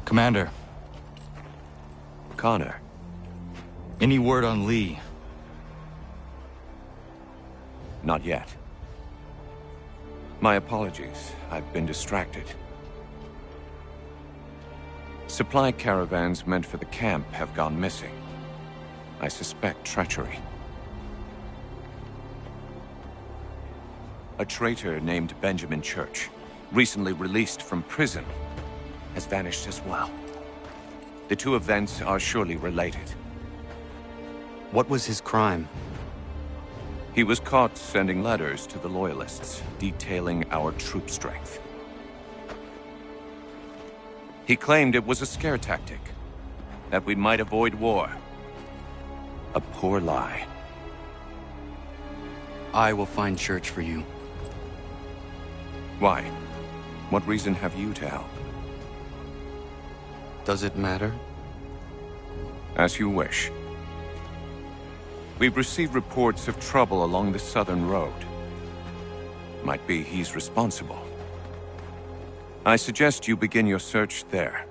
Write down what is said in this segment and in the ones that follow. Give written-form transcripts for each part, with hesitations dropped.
Commander, Connor. any word on Lee? Not yet. My apologies. I've been distracted. Supply caravans meant for the camp have gone missing. I suspect treachery. A traitor named Benjamin Church, recently released from prison, has vanished as well. The two events are surely related. What was his crime? He was caught sending letters to the Loyalists, detailing our troop strength. He claimed it was a scare tactic, that we might avoid war. A poor lie. I will find Church for you. Why? What reason have you to help? Does it matter? As you wish. We've received reports of trouble along the southern road. Might be he's responsible. I suggest you begin your search there.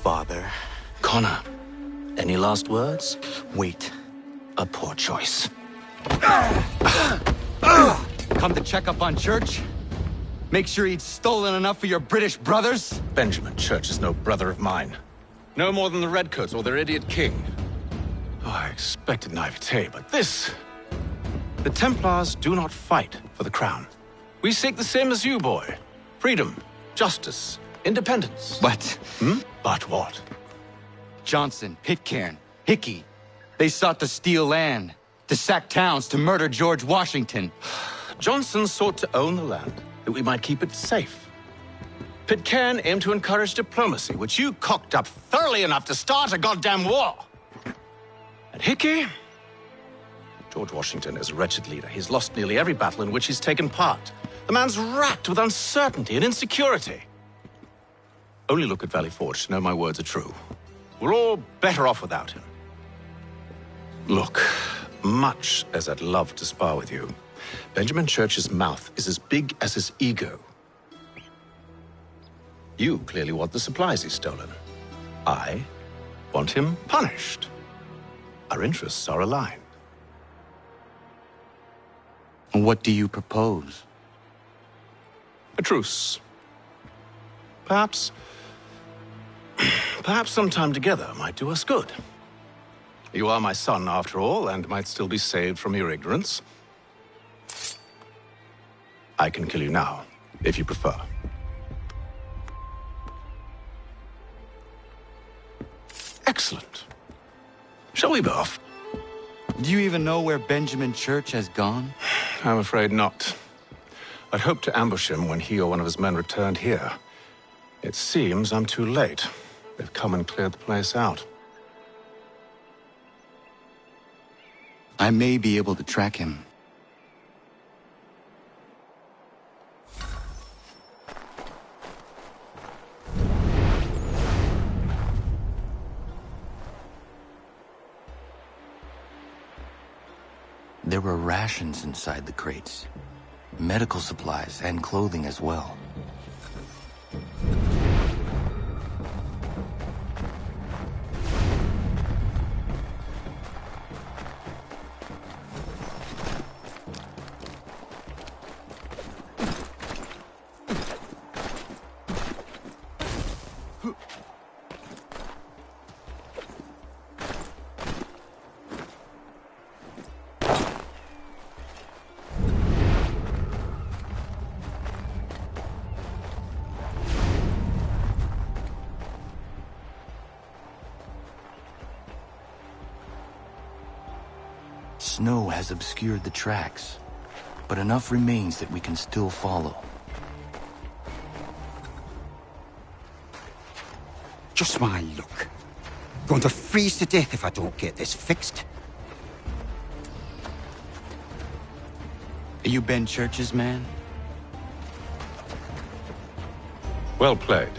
Father. Connor, any last words? Wait. A poor choice. Come to check up on Church? Make sure he'd stolen enough for your British brothers? Benjamin Church is no brother of mine. No more than the Redcoats or their idiot king. Oh, I expected naivete, but this... The Templars do not fight for the crown. We seek the same as you, boy. Freedom, justice, independence. But But what? Johnson, Pitcairn, Hickey, they sought to steal land, to sack towns, to murder George Washington. Johnson sought to own the land, that we might keep it safe. Pitcairn aimed to encourage diplomacy, which you cocked up thoroughly enough to start a goddamn war. And Hickey? George Washington is a wretched leader. He's lost nearly every battle in which he's taken part. The man's racked with uncertainty and insecurity. Only look at Valley Forge to know my words are true. We're all better off without him. Look, much as I'd love to spar with you, Benjamin Church's mouth is as big as his ego. You clearly want the supplies he's stolen. I want him punished. Our interests are aligned. What do you propose? A truce. Perhaps some time together might do us good. You are my son, after all, and might still be saved from your ignorance. I can kill you now, if you prefer. Excellent. Shall we be off? Do you even know where Benjamin Church has gone? I'm afraid not. I'd hoped to ambush him when he or one of his men returned here. It seems I'm too late. They've come and cleared the place out. I may be able to track him. There were rations inside the crates. Medical supplies and clothing as well. Snow has obscured the tracks, but enough remains that we can still follow. Just my luck. Going to freeze to death if I don't get this fixed. Are you Ben Church's man? Well played.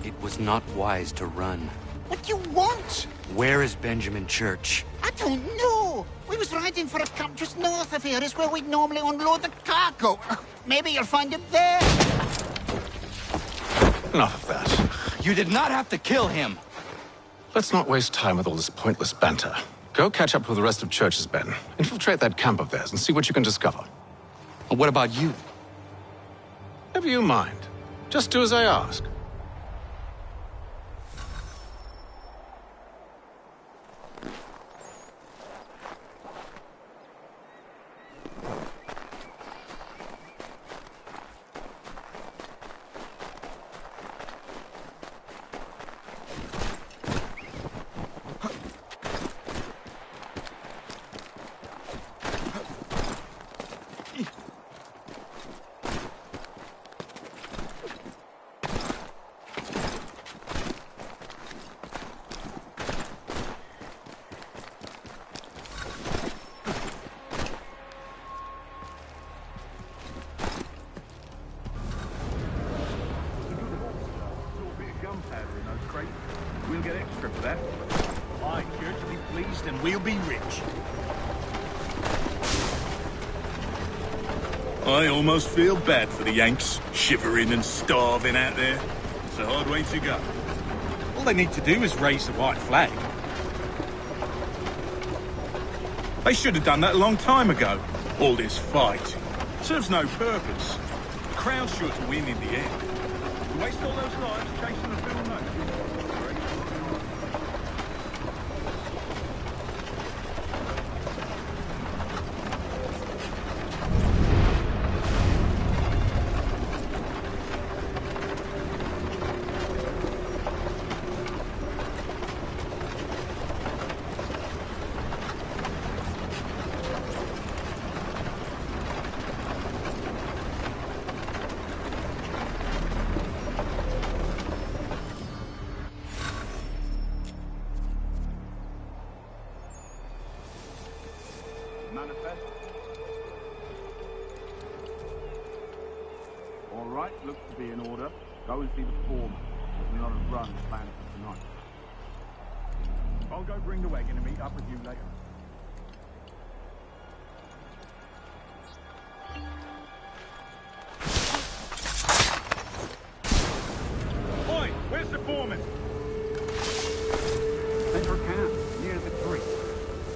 It was not wise to run. What do you want? Where is Benjamin Church? I don't know. We was riding for a camp just north of here. It's where we'd normally unload the cargo. Maybe you'll find him there. Enough of that. You did not have to kill him. Let's not waste time with all this pointless banter. Go catch up with the rest of Church's men. Infiltrate that camp of theirs and see what you can discover. And what about you? Never you mind. Just do as I ask. We'll get extra for that. Aye, Church will be pleased and we'll be rich. I almost feel bad for the Yanks, shivering and starving out there. It's a hard way to go. All they need to do is raise the white flag. They should have done that a long time ago. All this fight serves no purpose. The Crown's sure to win in the end. To waste all those lives chasing a film note. Manifest. All right, looks to be in order. Go and see the foreman. There's not a run planned for tonight. I'll go bring the wagon and meet up with you later. Oi, where's the foreman? Center camp, near the tree.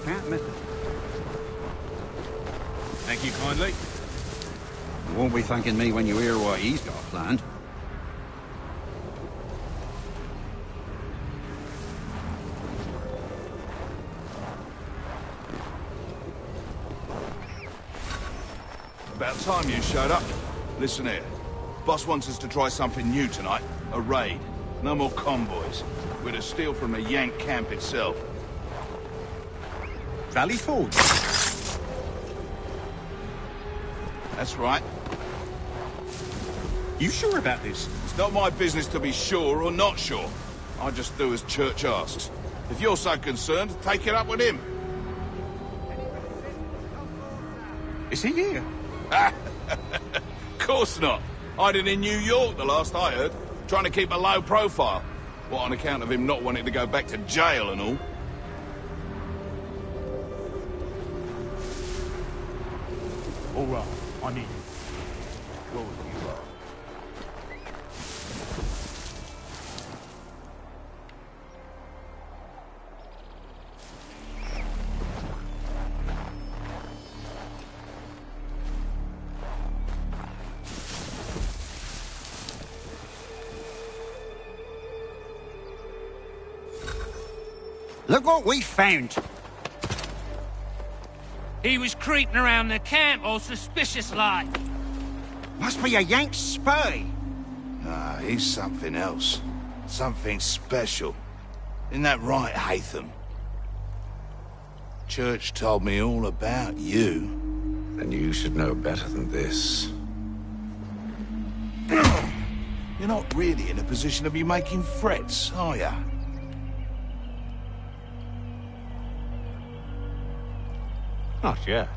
Can't miss it. Thank you kindly. You won't be thanking me when you hear what he's got planned. About time you showed up. Listen here. Boss wants us to try something new tonight. A raid. No more convoys. We're to steal from the Yank camp itself. Valley Forge. That's right. You sure about this? It's not my business to be sure or not sure. I just do as Church asks. If you're so concerned, take it up with him. Is he here? Course not. Hiding in New York, the last I heard. Trying to keep a low profile. What, on account of him not wanting to go back to jail and all? All right, I need you. Go with you. Look what we found. He was creeping around the camp all suspicious-like. Must be a Yank spy. Nah, he's something else. Something special. Isn't that right, Hatham? Church told me all about you. Then you should know better than this. You're not really in a position to be making threats, are ya? Not yet.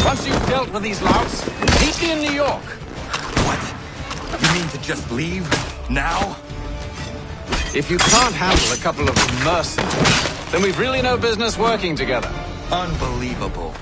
Once you've dealt with these louts, meet me in New York. What? You mean to just leave? Now? If you can't handle a couple of mercenaries, then we've really no business working together. Unbelievable.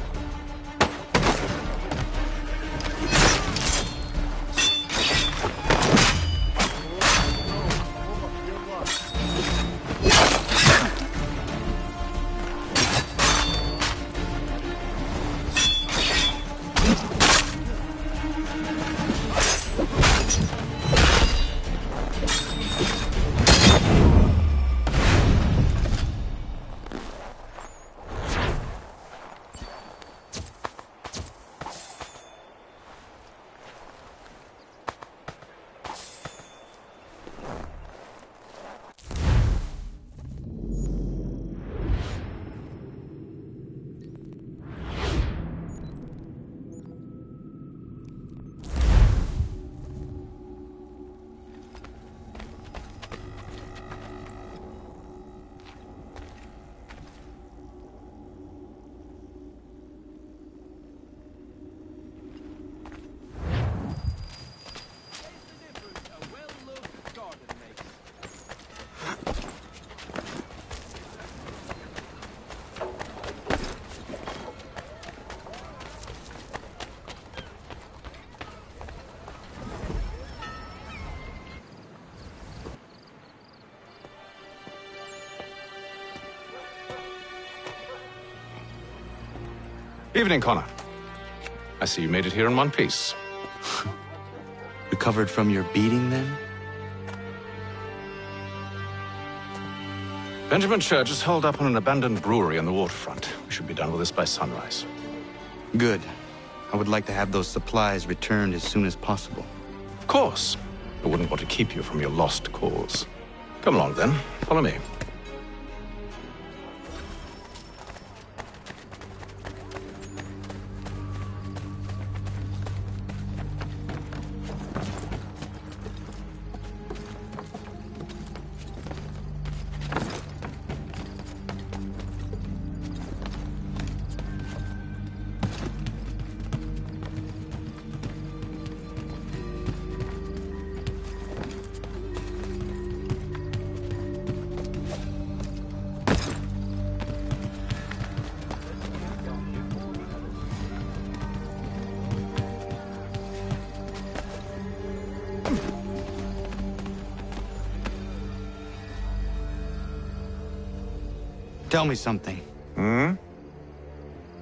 Evening, Connor. I see you made it here in one piece. Recovered from your beating, then? Benjamin Church is holed up on an abandoned brewery on the waterfront. We should be done with this by sunrise. Good. I would like to have those supplies returned as soon as possible. Of course. I wouldn't want to keep you from your lost cause. Come along, then. Follow me. Tell me something.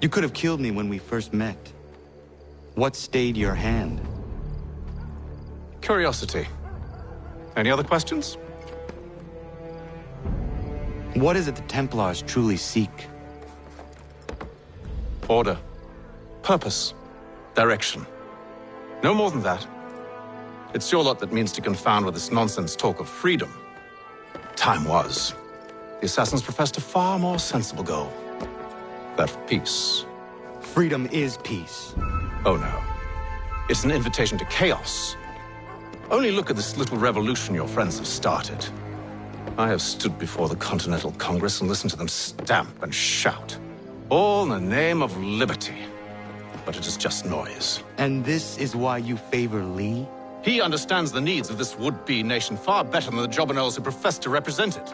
You could have killed me when we first met. What stayed your hand? Curiosity. Any other questions? What is it the Templars truly seek? Order. Purpose. Direction. No more than that. It's your lot that means to confound with this nonsense talk of freedom. time was, the assassins professed a far more sensible goal. That of peace. Freedom is peace. Oh no. It's an invitation to chaos. Only look at this little revolution your friends have started. I have stood before the Continental Congress and listened to them stamp and shout. All in the name of liberty. But it is just noise. And this is why you favor Lee? He understands the needs of this would-be nation far better than the jobberknolls who profess to represent it.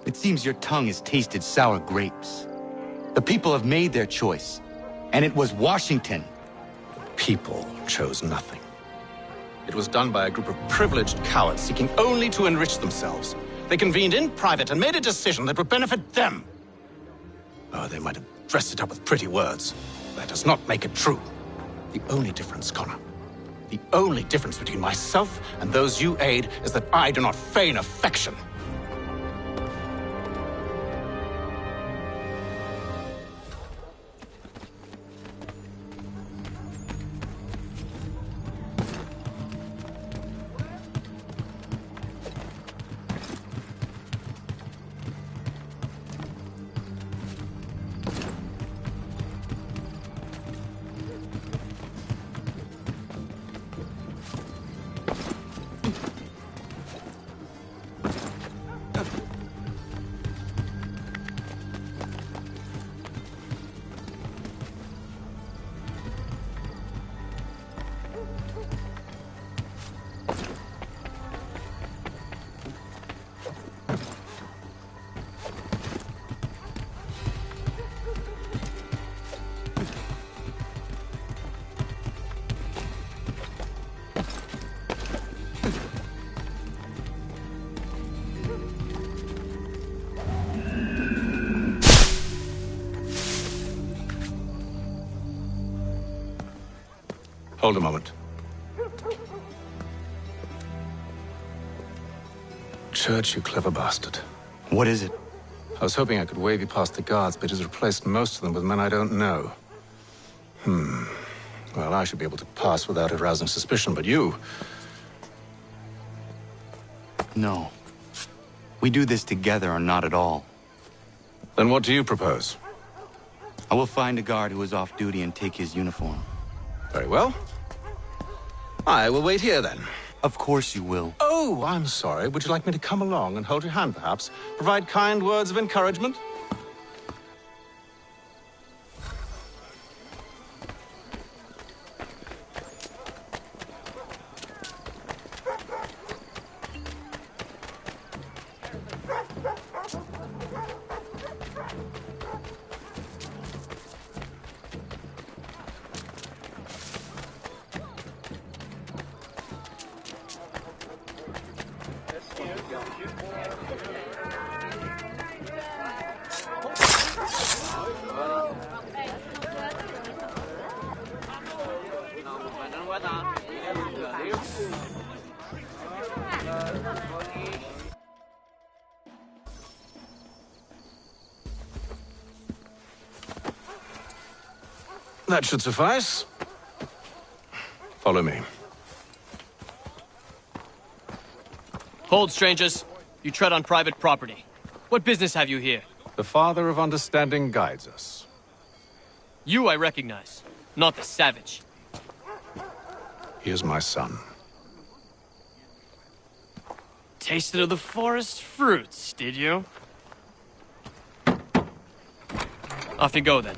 It seems your tongue has tasted sour grapes. The people have made their choice, and it was Washington. People chose nothing. It was done by a group of privileged cowards seeking only to enrich themselves. They convened in private and made a decision that would benefit them. Oh, they might have dressed it up with pretty words. That does not make it true. The only difference, Connor, the only difference between myself and those you aid is that I do not feign affection. Hold a moment. Church, you clever bastard. What is it? I was hoping I could wave you past the guards, but he's replaced most of them with men I don't know. Well, I should be able to pass without arousing suspicion, but you... No. We do this together or not at all. Then what do you propose? I will find a guard who is off duty and take his uniform. Very well. I will wait here, then. Of course you will. Oh, I'm sorry. Would you like me to come along and hold your hand, perhaps? Provide kind words of encouragement? That should suffice. Follow me. Hold, strangers. You tread on private property. What business have you here? The Father of Understanding guides us. You I recognize, not the savage. He is my son. Tasted of the forest fruits, did you? Off you go, then.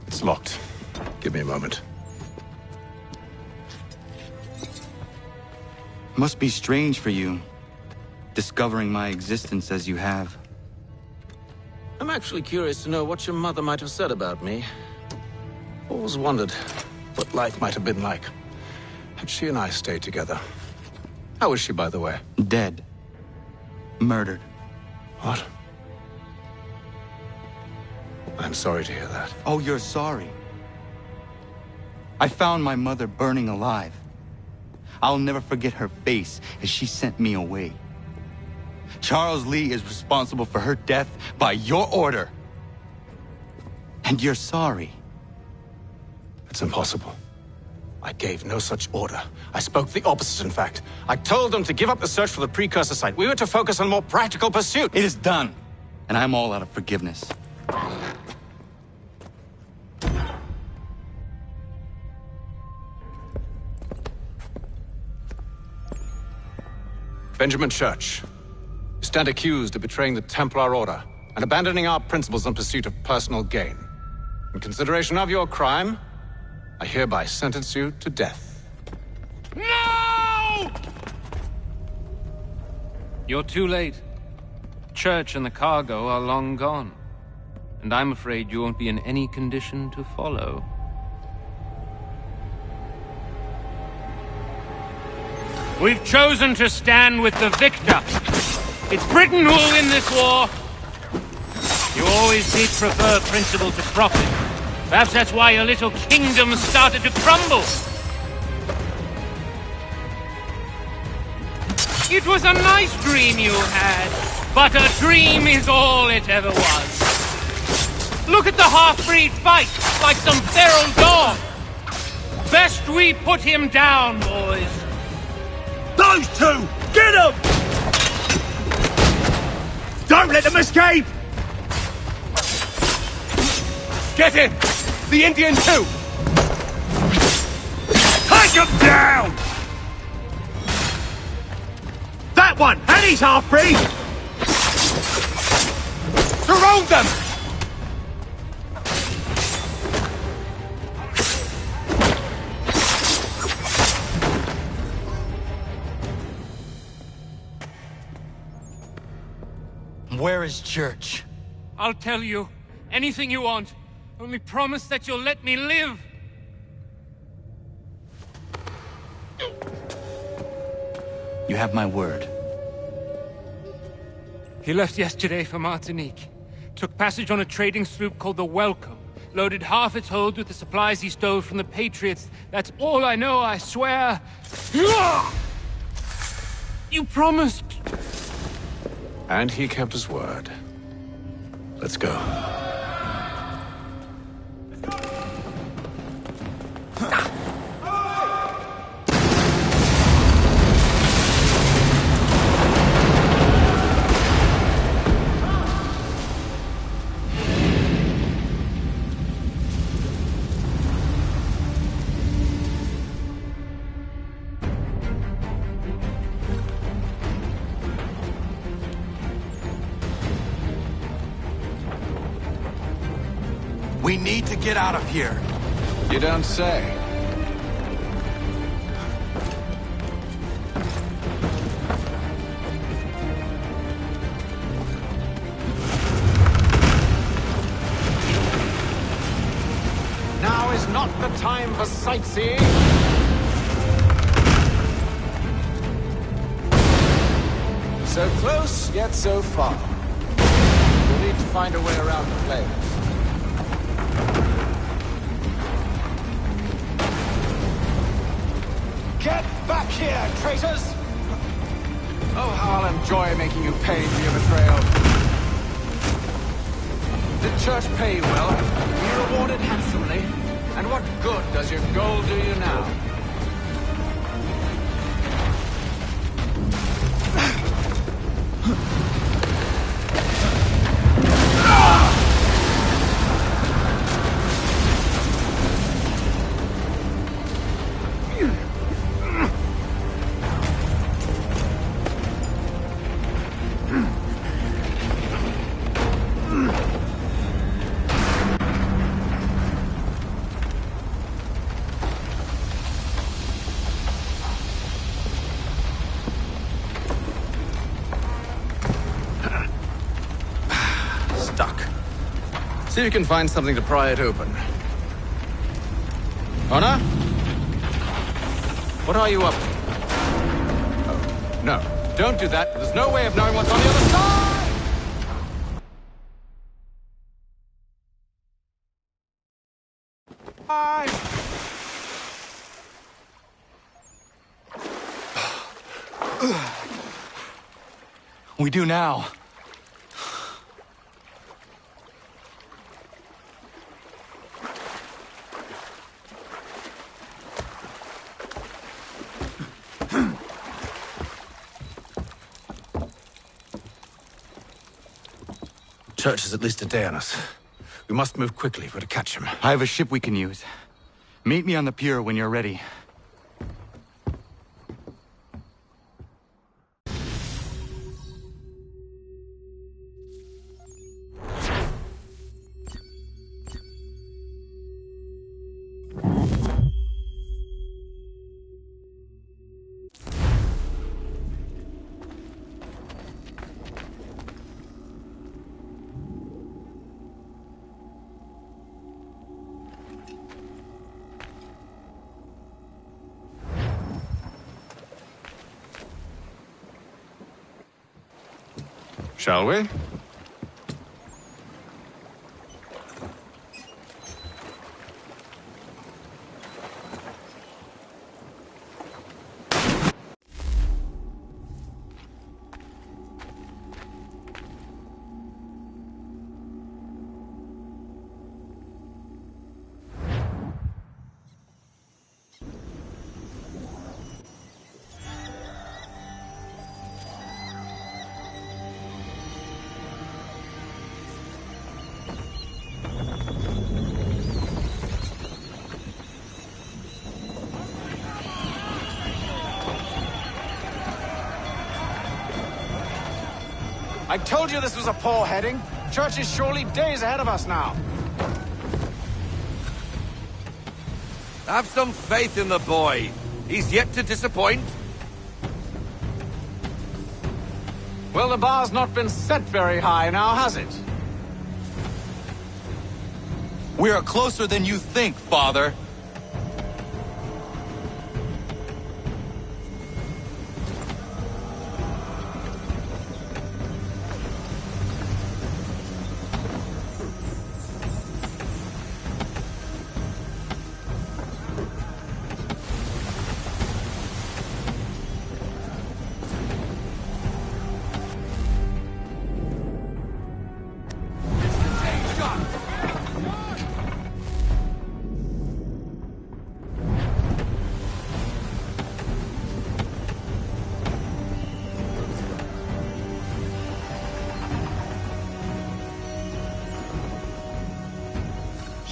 It's locked. Give me a moment. Must be strange for you, discovering my existence as you have. I'm actually curious to know what your mother might have said about me. Always wondered what life might have been like had she and I stayed together. How is she, by the way? Dead. Murdered. What? I'm sorry to hear that. Oh, you're sorry. I found my mother burning alive. I'll never forget her face as she sent me away. Charles Lee is responsible for her death by your order. And you're sorry. It's impossible. I gave no such order. I spoke the opposite, in fact. I told them to give up the search for the precursor site. We were to focus on more practical pursuit. It is done, and I'm all out of forgiveness. Benjamin Church, you stand accused of betraying the Templar Order and abandoning our principles in pursuit of personal gain. In consideration of your crime, I hereby sentence you to death. No! You're too late. Church and the cargo are long gone. And I'm afraid you won't be in any condition to follow. We've chosen to stand with the victor. It's Britain who will win this war. You always did prefer principle to profit. Perhaps that's why your little kingdom started to crumble. It was a nice dream you had, but a dream is all it ever was. Look at the half-breed fight, like some feral dog. Best we put him down, boys. Those two! Get them! Don't let them escape! Get him! The Indian too! Take him down! That one! And he's half-breed! Surround them! Where is Church? I'll tell you. Anything you want. Only promise that you'll let me live. You have my word. He left yesterday for Martinique. Took passage on a trading sloop called the Welcome. Loaded half its hold with the supplies he stole from the Patriots. That's all I know, I swear. You promised. And he kept his word. Let's go. We need to get out of here. You don't say. Now is not the time for sightseeing. So close, yet so far. We'll need to find a way around the flames. Get back here, traitors! Oh, how I'll enjoy making you pay for your betrayal. Did Church pay you well? Were you rewarded handsomely? And what good does your gold do you now? See if you can find something to pry it open. Honor? What are you up to? Oh, no. Don't do that. There's no way of knowing what's on the other side! Bye! We do now. Church is at least a day on us. We must move quickly if we're to catch him. I have a ship we can use. Meet me on the pier when you're ready. Shall we? I told you this was a poor heading. Church is surely days ahead of us now. Have some faith in the boy. He's yet to disappoint. Well, the bar's not been set very high now, has it? We are closer than you think, Father.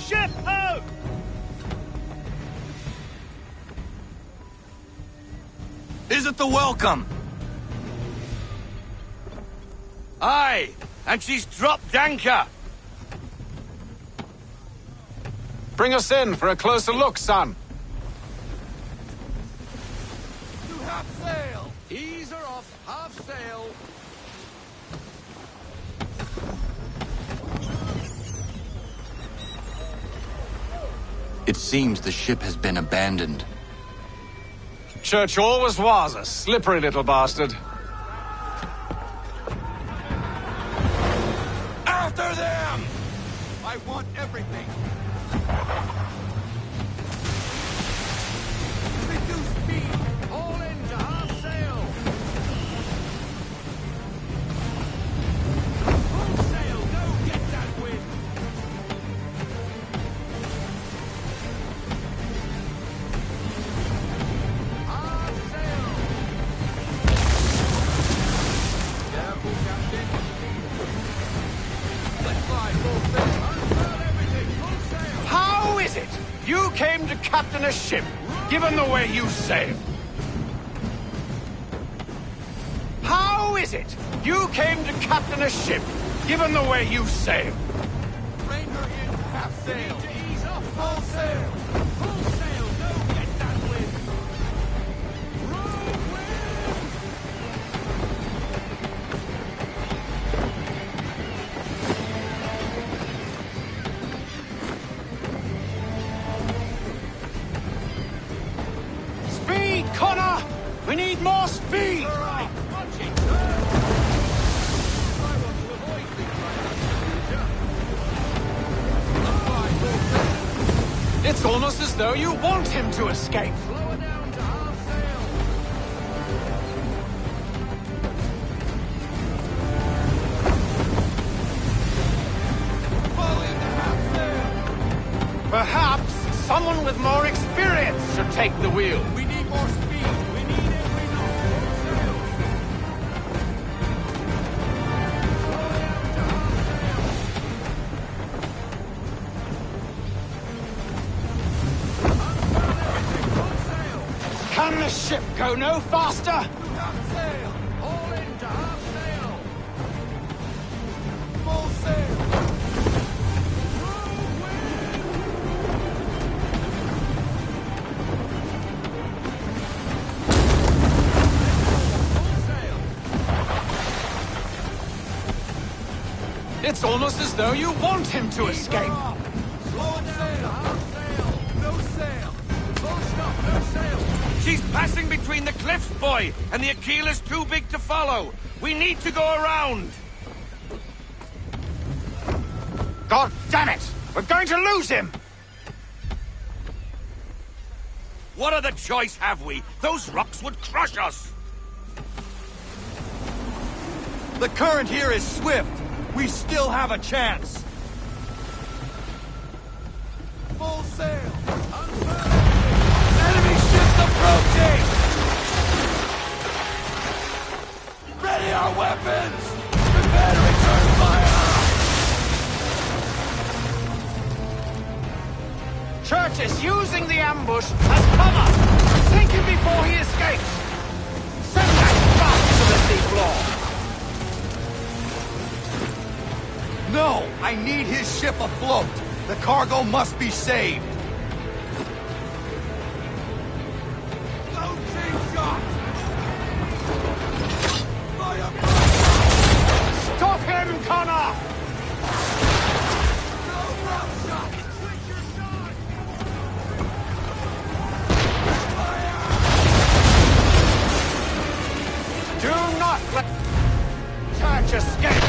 Ship out! Is it the welcome? Aye, and she's dropped anchor. Bring us in for a closer look, son. To half sail. Ease her off, half sail. It seems the ship has been abandoned. Church always was a slippery little bastard. After them! I want everything. Reduce speed. All in to half sail. Full sail. Go get that wind. Half sail. Careful, Captain. Let's fly full sail. Unfurl everything. Full sail. How is it you came to captain a ship, given the way you sailed? How is it you came to captain a ship, given the way you sailed? Rein her in. Half sail. To ease up. Full sail. Full sail. Go get that wind. Roll wind. speed! It's almost as though you want him to escape. Slow down to half sail. Falling to half sail. Perhaps someone with more experience should take the wheel. We need more speed. We need every knot. Full sail. Slow down to half sail. Can the ship go no faster? Half sail! All in to half sail! Full sail! It's almost as though you want him to escape. Slow sail! Half sail! No sail! Full stop! No sail! She's passing between the cliffs, boy, and the Aquila's too big to follow. We need to go around. God damn it! We're going to lose him! What other choice have we? Those rocks would crush us. The current here is swift. We still have a chance. Full sail! Enemy ships approaching! Ready our weapons! Prepare to return fire! Church is using the ambush as cover! Sink him before he escapes! Send that back to the sea floor! No! I need his ship afloat! The cargo must be saved! Stop him, Connor! Do not let Church escape!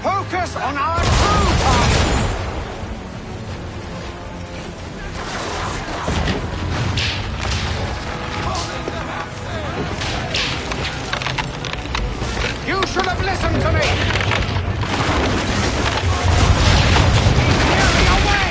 Focus on our true target! You should have listened to me! He's nearly away!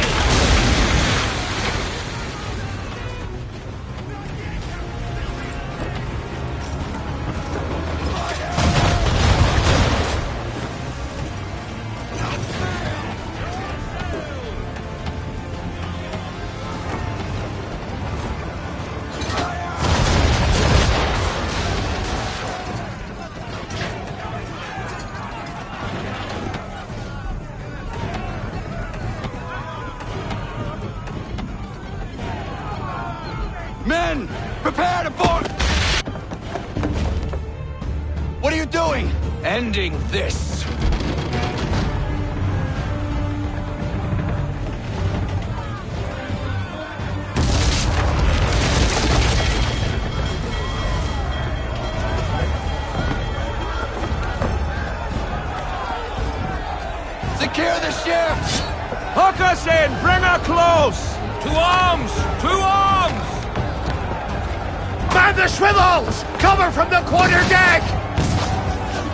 Men! Prepare to board! What are you doing? Ending this! Secure the ship! Hook us in! Bring her close! To arms! To arms! Man the swivels! Cover from the quarter deck!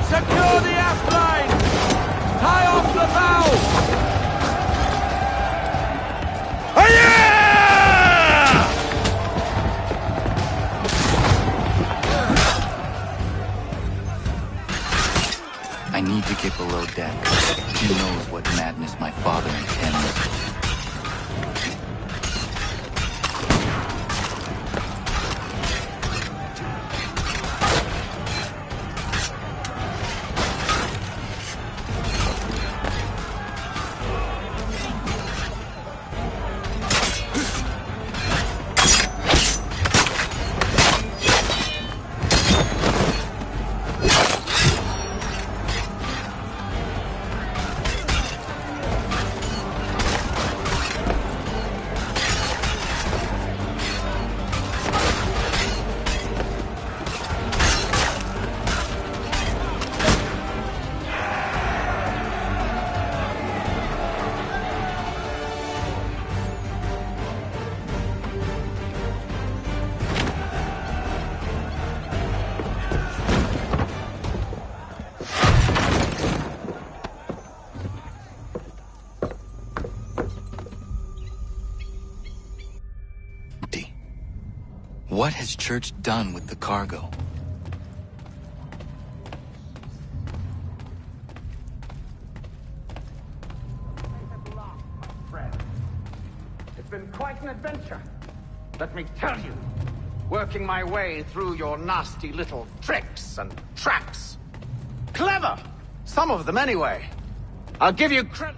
Secure the aft line! Tie off the bow! I need to get below deck. Who knows what madness my father intends? What has Church done with the cargo? It's been quite an adventure. Let me tell you. Working my way through your nasty little tricks and traps. Clever! Some of them, anyway. I'll give you credit.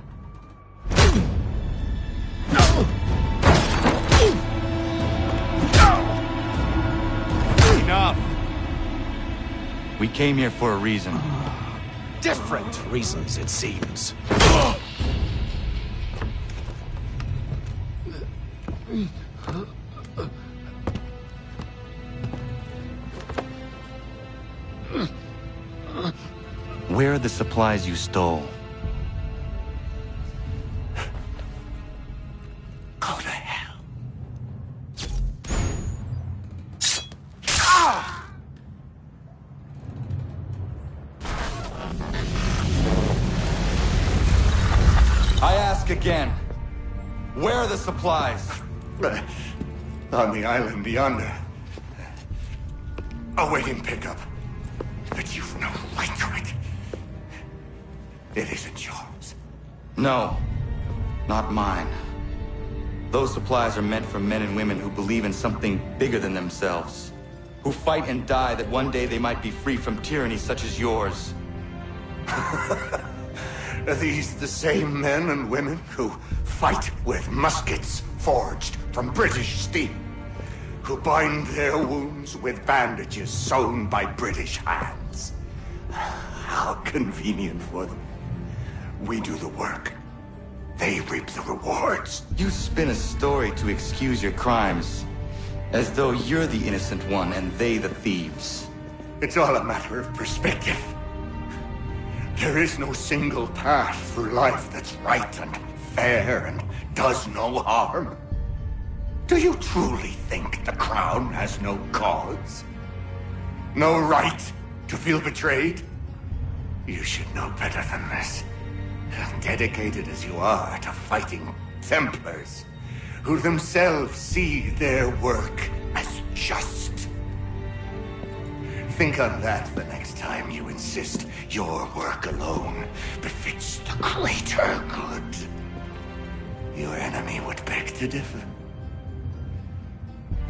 Enough! We came here for a reason. Different reasons, it seems. Where are the supplies you stole? Go to hell. I ask again. Where are the supplies? On the island yonder. Awaiting pickup. But you've no right to it. It isn't yours. No, not mine. Those supplies are meant for men and women who believe in something bigger than themselves. Who fight and die that one day they might be free from tyranny such as yours. Are these the same men and women who fight with muskets forged from British steel? Who bind their wounds with bandages sewn by British hands? How convenient for them. We do the work. They reap the rewards. You spin a story to excuse your crimes, as though you're the innocent one and they the thieves. It's all a matter of perspective. There is no single path through life that's right and fair and does no harm. Do you truly think the Crown has no cause? No right to feel betrayed? You should know better than this. Dedicated as you are to fighting Templars, who themselves see their work as just. Think on that the next time you insist your work alone befits the greater good. Your enemy would beg to differ,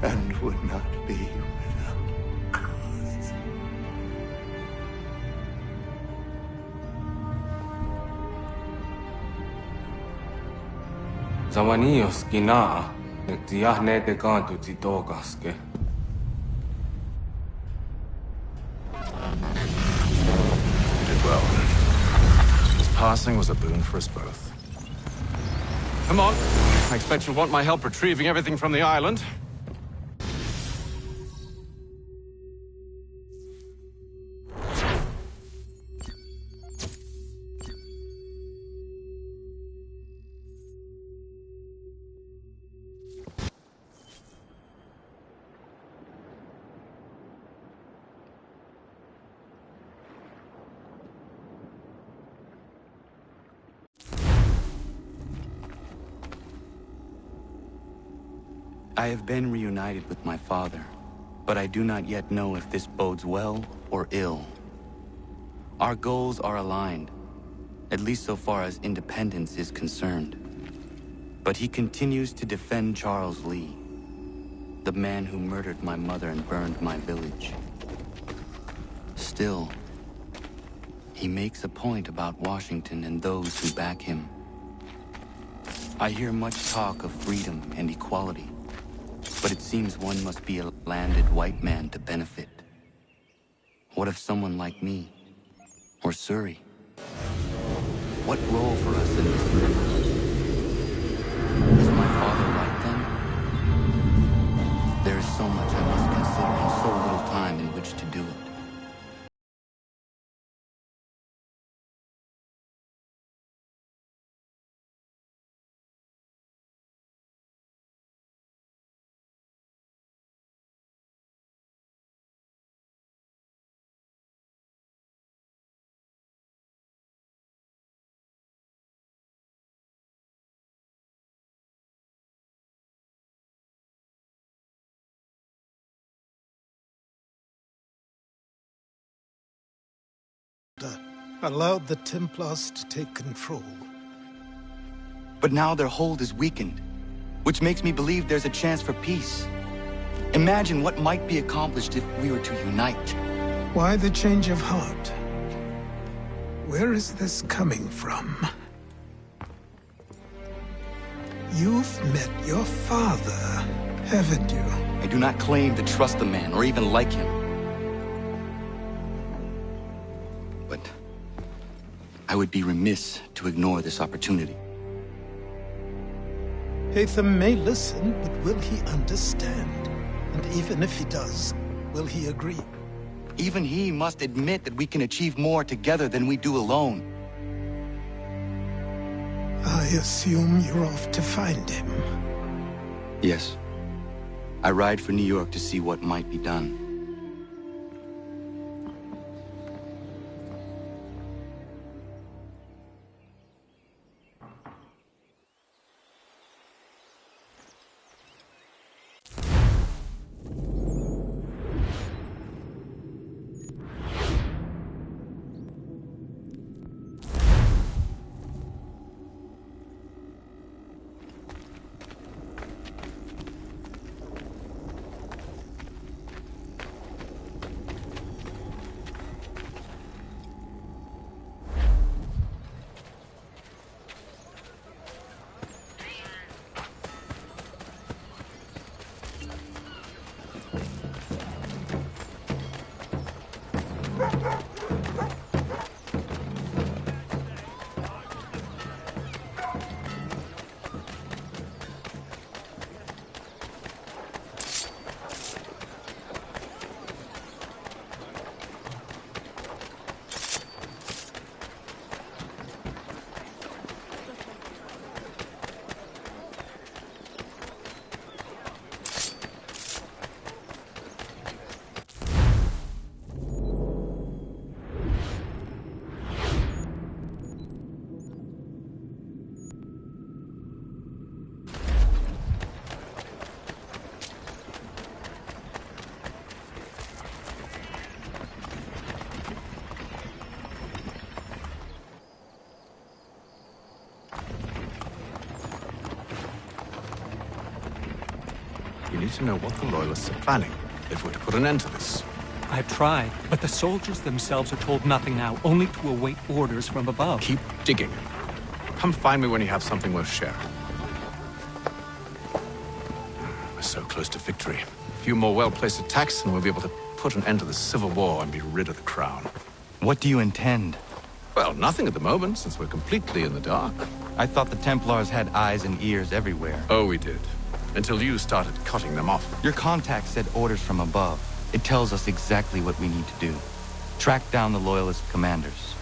and would not be without cause. Zawanios kinaa, nektiahne te kantu titokaske. You did well. His passing was a boon for us both. Come on. I expect you'll want my help retrieving everything from the island. I have been reunited with my father, but I do not yet know if this bodes well or ill. Our goals are aligned, at least so far as independence is concerned. But he continues to defend Charles Lee, the man who murdered my mother and burned my village. Still, he makes a point about Washington and those who back him. I hear much talk of freedom and equality, but it seems one must be a landed white man to benefit. What if someone like me, or Surrey? What role for us in this river? Is my father right then? There is so much I must consider and so little time in which to do it. allowed the Templars to take control. But now their hold is weakened, which makes me believe there's a chance for peace. Imagine what might be accomplished if we were to unite. Why the change of heart? Where is this coming from? You've met your father, haven't you? I do not claim to trust the man or even like him. But I would be remiss to ignore this opportunity. Hatham may listen, but will he understand? And even if he does, will he agree? Even he must admit that we can achieve more together than we do alone. I assume you're off to find him. Yes. I ride for New York to see what might be done. You need to know what the Loyalists are planning, if we're to put an end to this. I've tried, but the soldiers themselves are told nothing now, only to await orders from above. Keep digging. Come find me when you have something worth sharing. We're so close to victory. A few more well-placed attacks and we'll be able to put an end to the Civil War and be rid of the Crown. What do you intend? Well, nothing at the moment, since we're completely in the dark. I thought the Templars had eyes and ears everywhere. Oh, we did. Until you started cutting them off. Your contact said orders from above. It tells us exactly what we need to do. Track down the Loyalist commanders.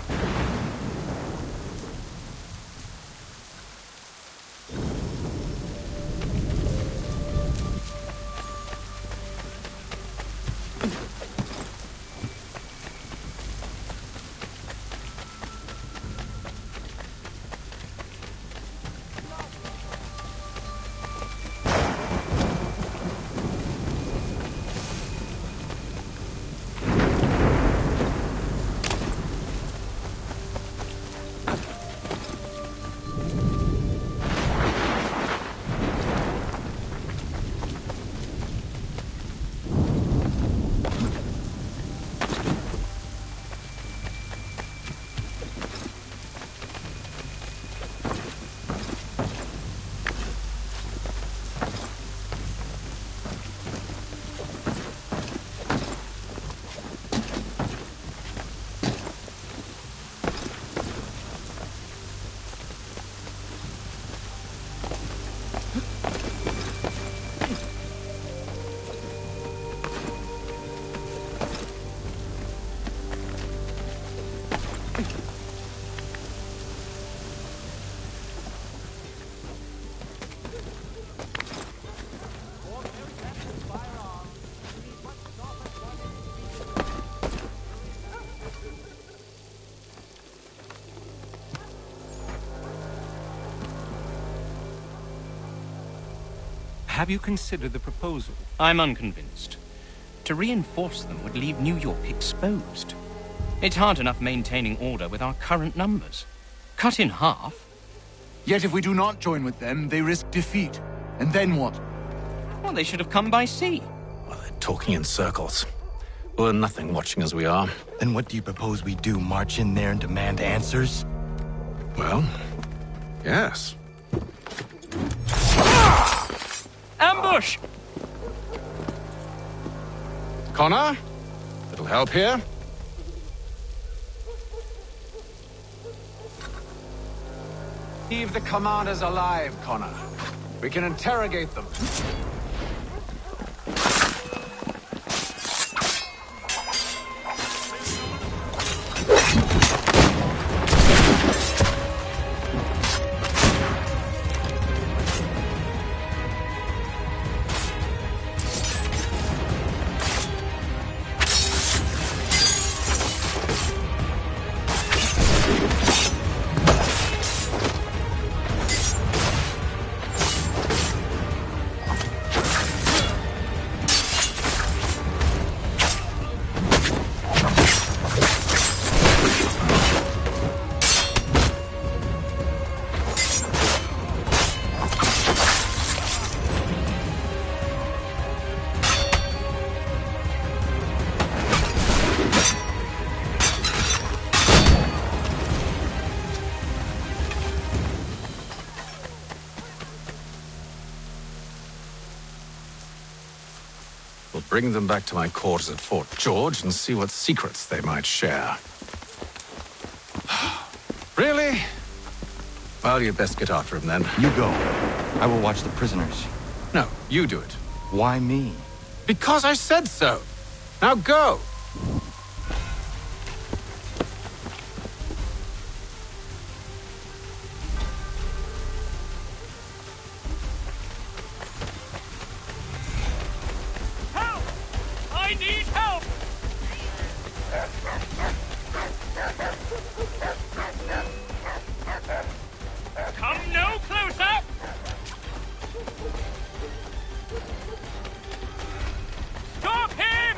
Have you considered the proposal? I'm unconvinced. To reinforce them would leave New York exposed. It's hard enough maintaining order with our current numbers. Cut in half. Yet if we do not join with them, they risk defeat. And then what? Well, they should have come by sea. Well, they're talking in circles. We'll learn nothing watching as we are. Then what do you propose we do? March in there and demand answers? Well, yes. Ambush! Connor? Little help here? Leave the commanders alive, Connor. We can interrogate them. Bring them back to my quarters at Fort George and see what secrets they might share. Really? Well, you'd best get after him then. You go. I will watch the prisoners. No, you do it. Why me? Because I said so. Now go. I need help! Come no closer! Stop him!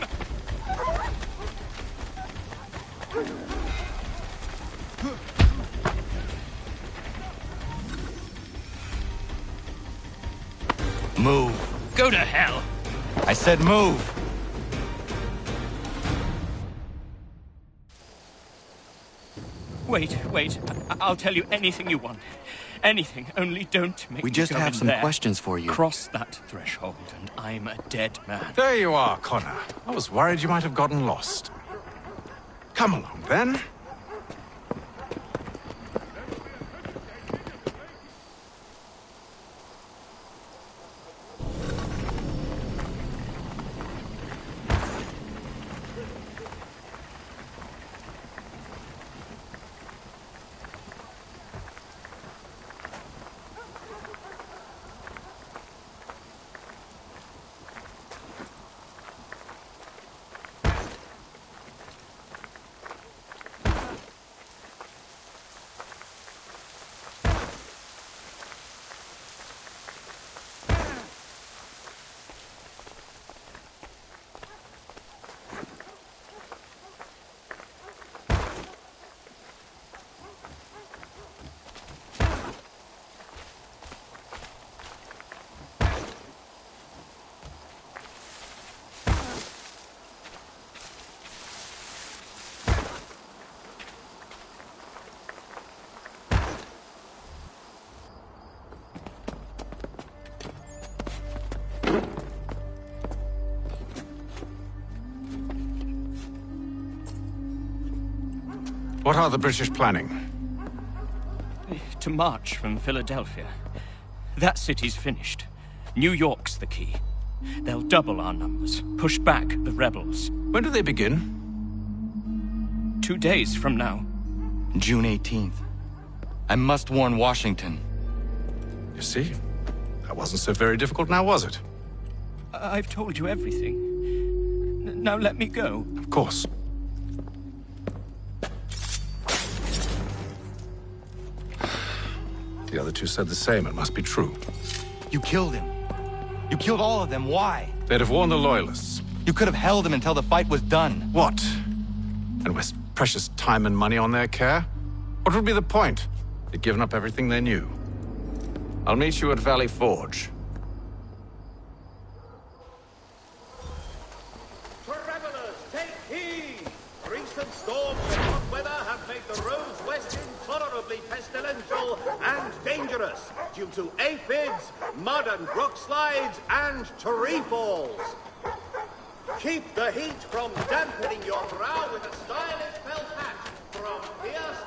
Move. Go to hell. I said move. Wait. I'll tell you anything you want. Anything, only don't make We me just go have in some there. questions for you. Cross that threshold, and I'm a dead man. There you are, Connor. I was worried you might have gotten lost. Come along, then. What are the British planning? To march from Philadelphia. That city's finished. New York's the key. They'll double our numbers, push back the rebels. When do they begin? 2 days from now. June 18th. I must warn Washington. You see? That wasn't so very difficult now, was it? I've told you everything. Now let me go. Of course. The other two said the same. It must be true. You killed him. You killed all of them. Why? They'd have warned the Loyalists. You could have held him until the fight was done. What? And we're precious time and money on their care. What would be the point? They'd given up everything they knew. I'll meet you at Valley Forge. Travelers, take heed! Recent storms and hot weather have made the roads west intolerably pestilential and dangerous due to aphids, mud and rock slides, and tree falls. Keep the heat from dampening your brow with a stylish felt hat from Pierce.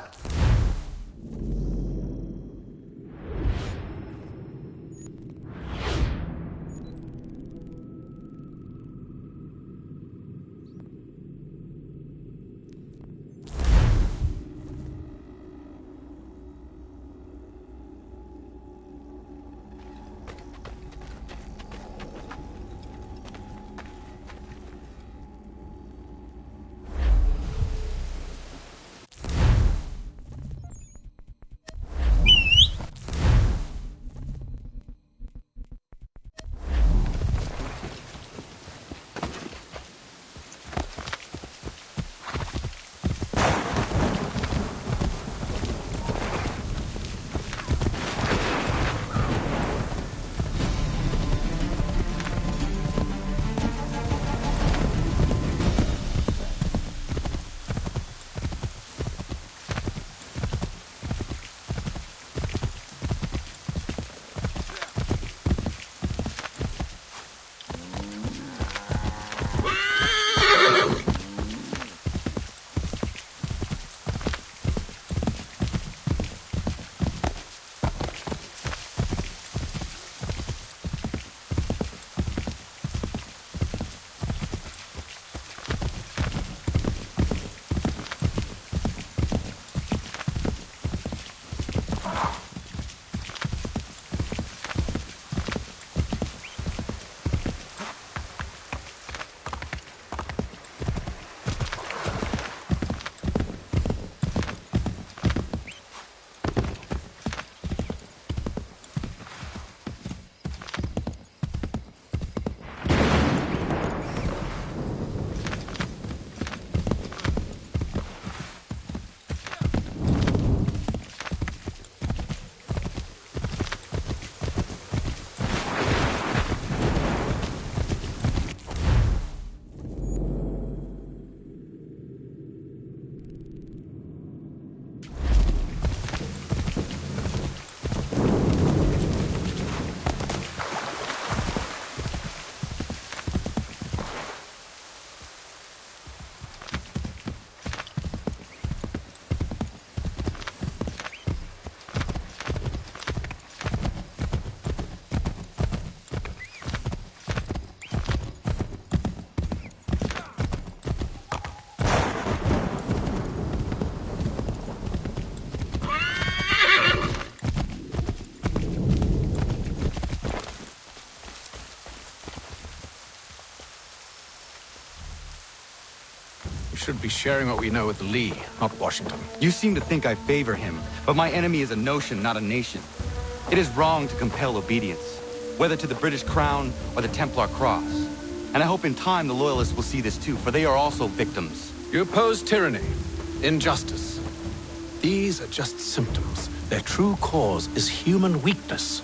Should be sharing what we know with Lee, not Washington. You seem to think I favor him, but my enemy is a notion, not a nation. It is wrong to compel obedience, whether to the British Crown or the Templar Cross. And I hope in time the Loyalists will see this too, for they are also victims. You oppose tyranny, injustice. These are just symptoms. Their true cause is human weakness.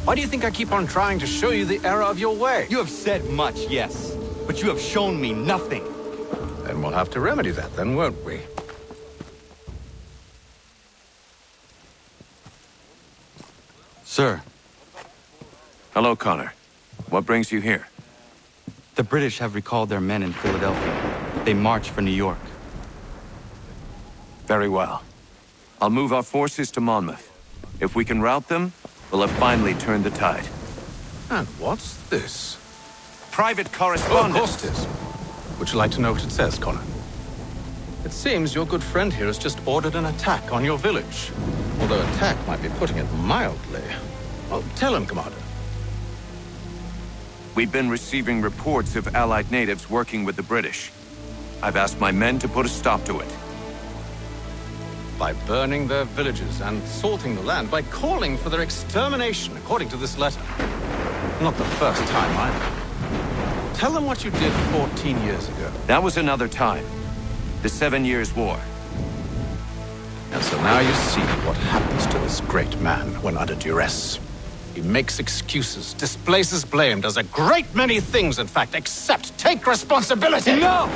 Why do you think I keep on trying to show you the error of your way? You have said much, yes, but you have shown me nothing. Then we'll have to remedy that then, won't we? Sir. Hello, Connor. What brings you here? The British have recalled their men in Philadelphia. They march for New York. Very well. I'll move our forces to Monmouth. If we can rout them, we'll have finally turned the tide. And what's this? Private correspondence. Oh, of course it is. Would you like to know what it says, Connor? It seems your good friend here has just ordered an attack on your village. Although attack might be putting it mildly. Well, tell him, Commander. We've been receiving reports of Allied natives working with the British. I've asked my men to put a stop to it. By burning their villages and salting the land, by calling for their extermination, according to this letter. Not the first time, either. Tell them what you did 14 years ago. That was another time. The 7 Years' War. And so now you see what happens to this great man when under duress. He makes excuses, displaces blame, does a great many things, in fact, except take responsibility. No!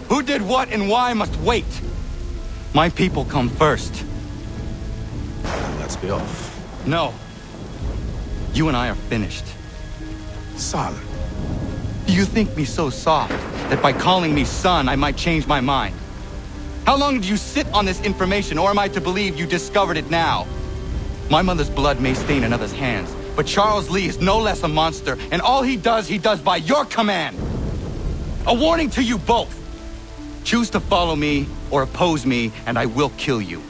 Who did what and why must wait. My people come first. Then let's be off. No. You and I are finished. Son. Do you think me so soft that by calling me son, I might change my mind? How long did you sit on this information, or am I to believe you discovered it now? My mother's blood may stain another's hands, but Charles Lee is no less a monster, and all he does by your command. A warning to you both. Choose to follow me or oppose me, and I will kill you.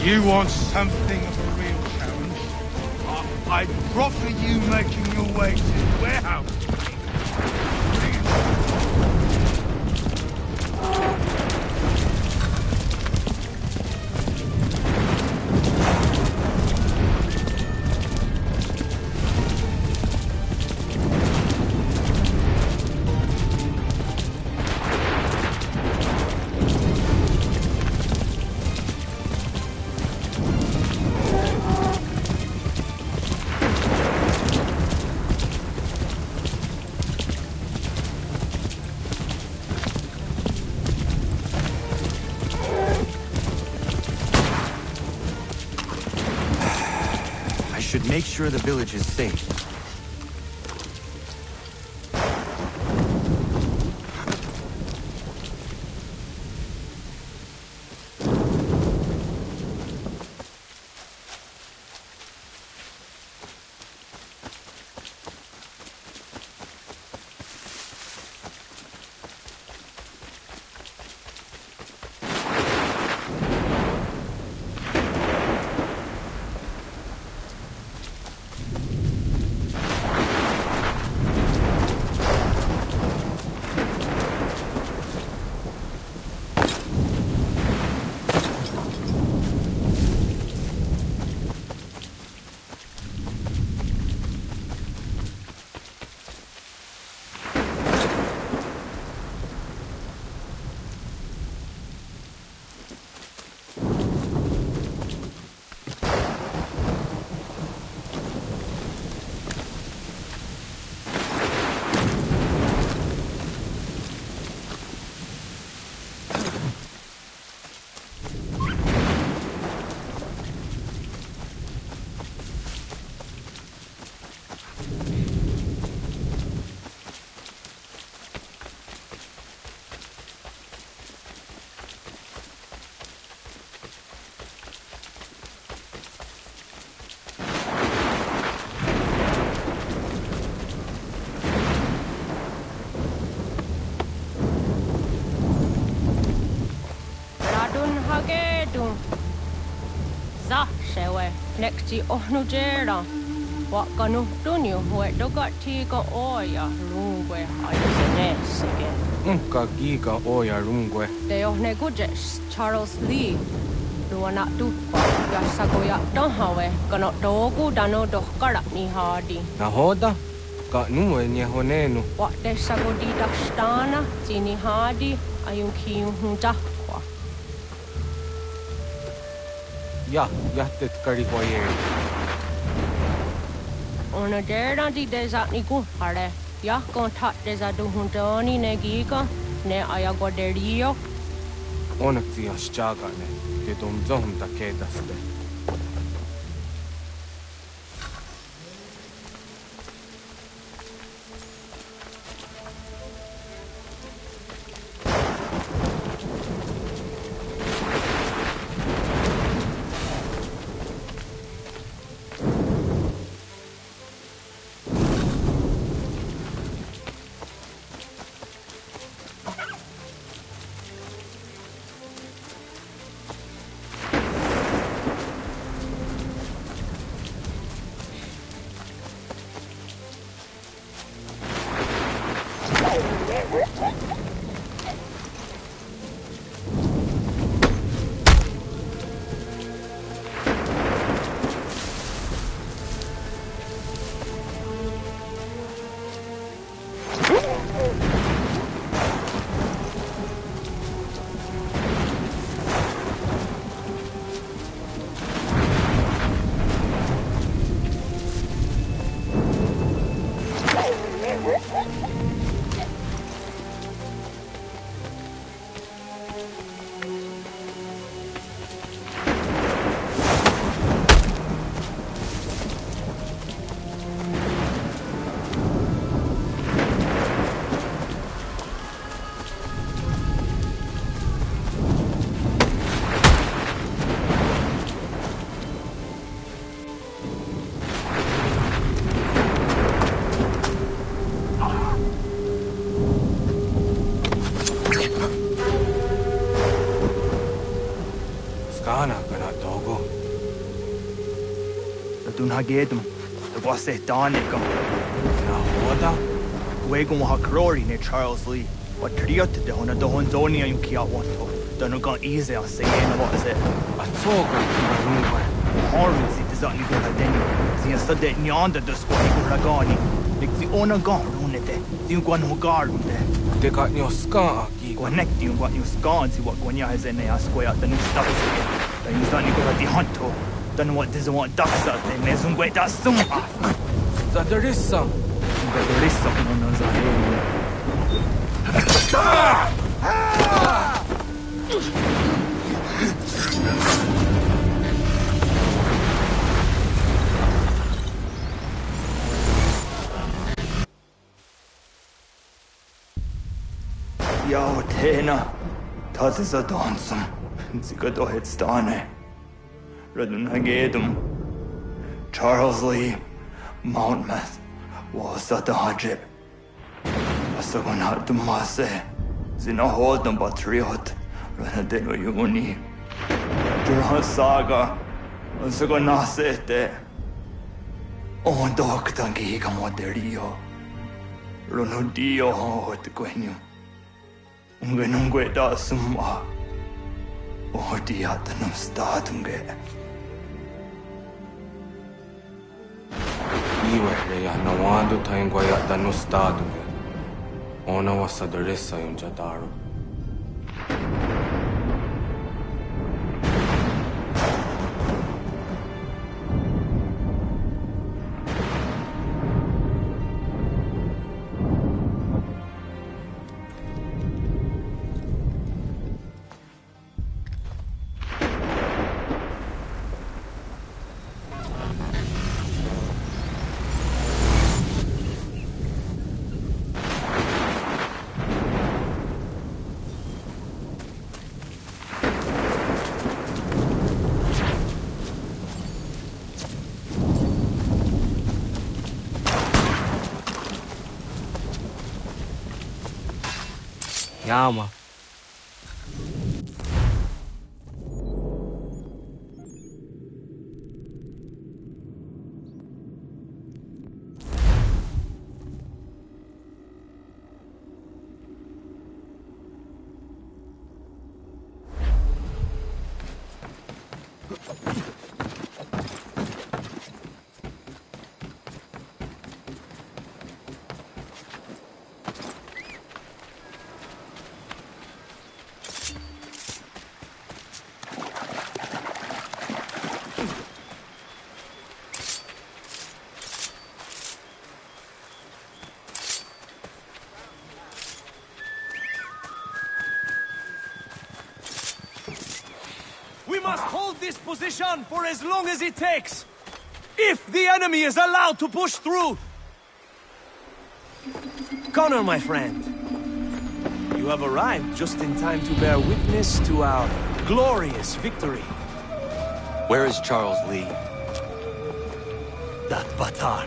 You want something of a real challenge? I'd proffer you making your way to the warehouse. Should make sure the village is safe. Tung. Za shewe, nekti onujera. Wakanu dunyu huetoka tiga oya rungwe ayusenesige. Unka giga oya rungwe. Te ohne gujes Charles Lee. Luana tukwa yasagoya donhawe kano togu dano dohkara ni hadi. Nahoda? Ka nuwe nye honenu. Wakte sagodi dashtana tini hadi ayun kiyun hundakwa. Ja, jahtet kari hoye. Ona dera di desa ni kuhare. Ya kontak desa duhundoni ne giga ne ayagoderio. Onak tia shchagane. Te dom zohum ta kedaste. Gedum, the Wasse Danica. Nahoda? Wagon Hakrori near Charles Lee. What Triot the Hona Dohonzonia you Kia Wanto. Donogon easy on saying what is it? A toga, Horrors it is only good at any. See a sudden yonder the squad Ragani. Like the owner gone runete. The one who guard there. They got your scar. Connect you what you scar and see what Gwenya has in a square at the new stuff again. Then you suddenly go at the hunto. Don't know what doesn't want ducks out there. There's some great that's some. That there is some. But there is something on those Yo, Tena. Das ist a dansum. Sie geht doch jetzt da, ne? Radunhagedum, Charles Lee, Mountmouth, was at the Hajib. Asagonat Mase, Zinahodum Batriot, Ranadeno Uni, Durhan Saga, Asagonasete, on Doctor Gigamoderio, Ronudio Hot Gwenum, Ungenungue da Summa, or Diatanum Statunge. Iwe ya nawando taingwa ya dano stadu. Ona wasadoresa yung jadaro. Yama. must hold this position for as long as it takes. If the enemy is allowed to push through. Connor, my friend. You have arrived just in time to bear witness to our glorious victory. Where is Charles Lee? That Batar.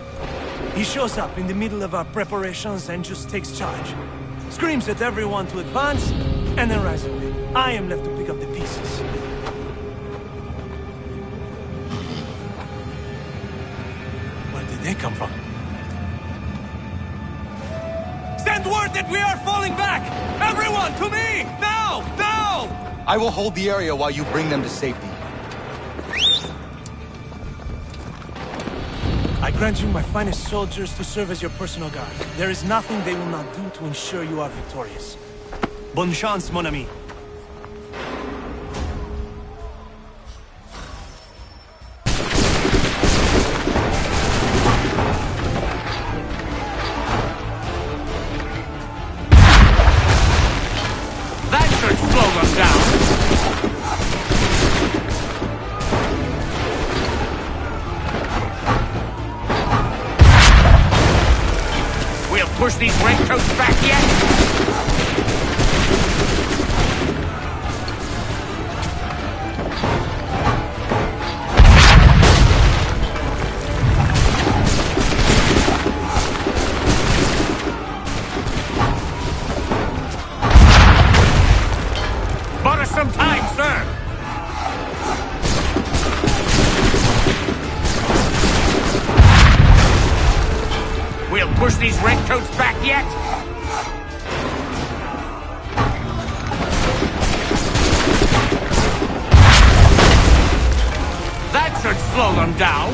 He shows up in the middle of our preparations and just takes charge. Screams at everyone to advance, and then rides away. I am left to pick up the pieces. Where did they come from? Send word that we are falling back! Everyone, to me! Now! Now! I will hold the area while you bring them to safety. I grant you my finest soldiers to serve as your personal guard. There is nothing they will not do to ensure you are victorious. Bonne chance, mon ami. That should slow them down. Push these redcoats back yet? Bought us some time, sir. We'll push these redcoats back yet? That should slow them down.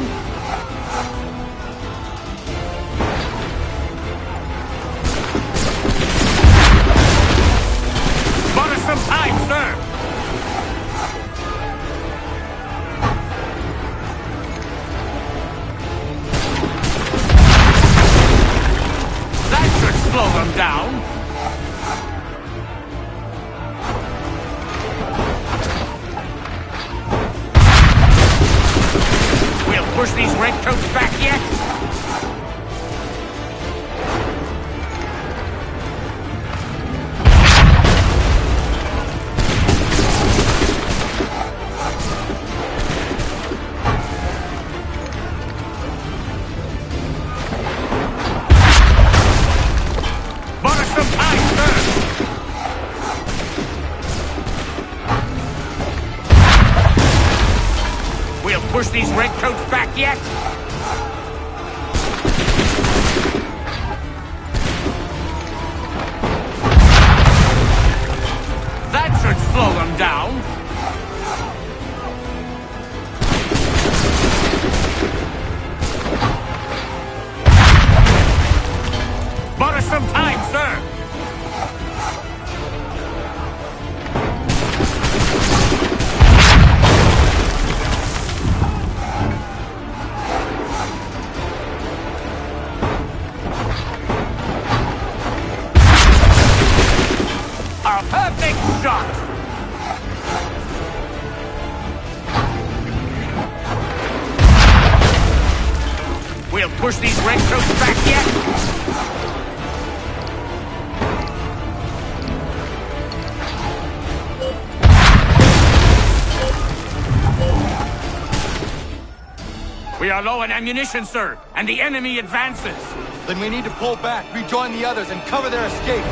Bought us some time, sir. Slow them down. We'll push these redcoats back yet? Push these redcoats back yet? That should slow them down. Bought us some time, sir. Perfect shot! We'll push these redcoats back yet? We are low on ammunition, sir, and the enemy advances. Then we need to pull back, rejoin the others, and cover their escape.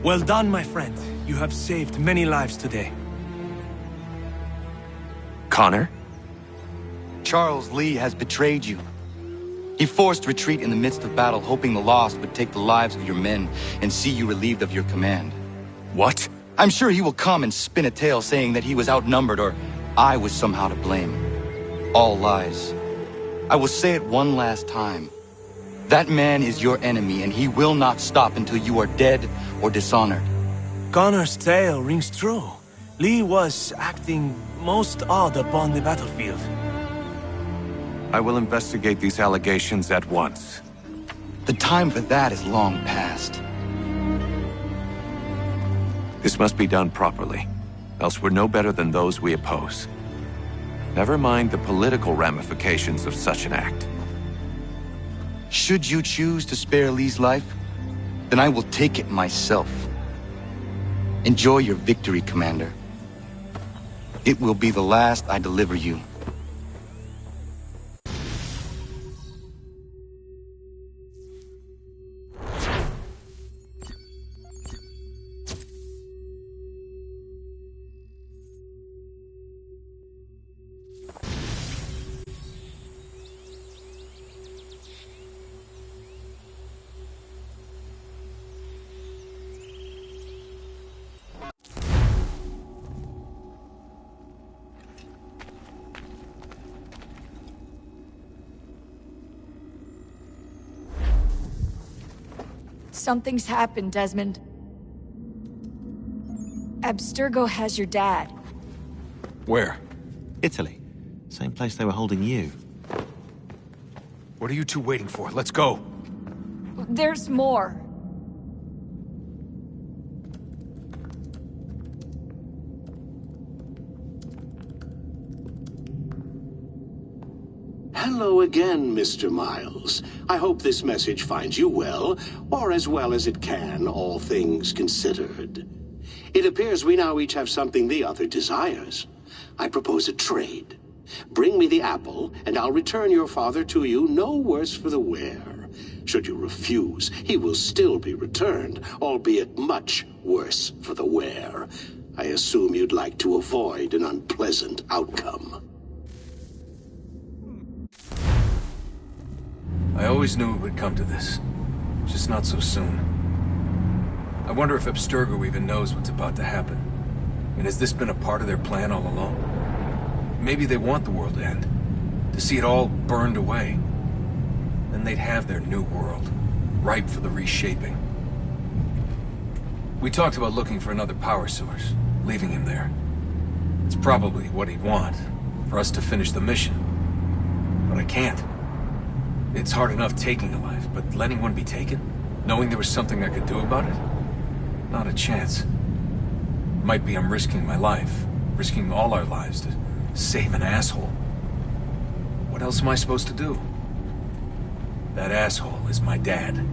Well done, my friend. You have saved many lives today. Connor? Charles Lee has betrayed you. He forced retreat in the midst of battle, hoping the lost would take the lives of your men and see you relieved of your command. What? I'm sure he will come and spin a tale saying that he was outnumbered or I was somehow to blame. All lies. I will say it one last time. That man is your enemy, and he will not stop until you are dead or dishonored. Connor's tale rings true. Lee was acting most odd upon the battlefield. I will investigate these allegations at once. The time for that is long past. This must be done properly, else we're no better than those we oppose. Never mind the political ramifications of such an act. Should you choose to spare Lee's life, then I will take it myself. Enjoy your victory, Commander. It will be the last I deliver you. Something's happened, Desmond. Abstergo has your dad. Where? Italy. Same place they were holding you. What are you two waiting for? Let's go. There's more. Hello again, Mr. Miles. I hope this message finds you well, or as well as it can, all things considered. It appears we now each have something the other desires. I propose a trade. Bring me the apple, and I'll return your father to you no worse for the wear. Should you refuse, he will still be returned, albeit much worse for the wear. I assume you'd like to avoid an unpleasant outcome. I always knew it would come to this. Just not so soon. I wonder if Abstergo even knows what's about to happen. And has this been a part of their plan all along? Maybe they want the world to end. To see it all burned away. Then they'd have their new world, ripe for the reshaping. We talked about looking for another power source, leaving him there. It's probably what he'd want, for us to finish the mission. But I can't. It's hard enough taking a life, but letting one be taken? Knowing there was something I could do about it? Not a chance. Might be I'm risking my life, risking all our lives to save an asshole. What else am I supposed to do? That asshole is my dad.